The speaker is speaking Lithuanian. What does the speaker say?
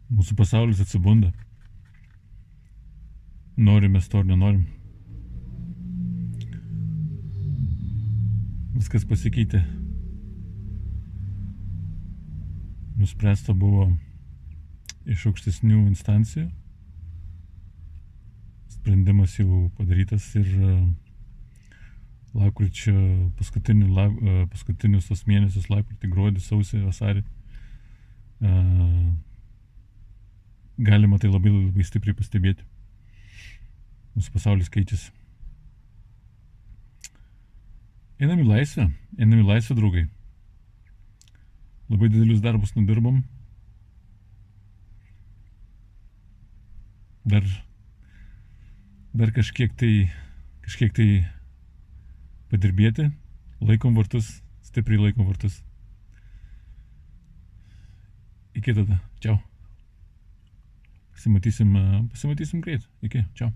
Mūsų pasaulis atsibunda. Norim mes to ar nenorim. Viskas pasikeitė. Nuspręsta buvo iš aukštesnių instancijų. Sprendimas jau padarytas ir lapkričio paskutinius tos mėnesius, lapkritį, gruodį, sausį, vasarį, galima tai labai, labai stipriai pastebėti. Mūsų pasaulis keičiasi. Einam į laisvę, draugai. Labai didelius darbus nudirbam. Dar kažkiek tai padirbėti. Laikom vartus, stipriai laikom vartus. Iki tada. Čiau. Pasimatysim greit. Iki. Čiau.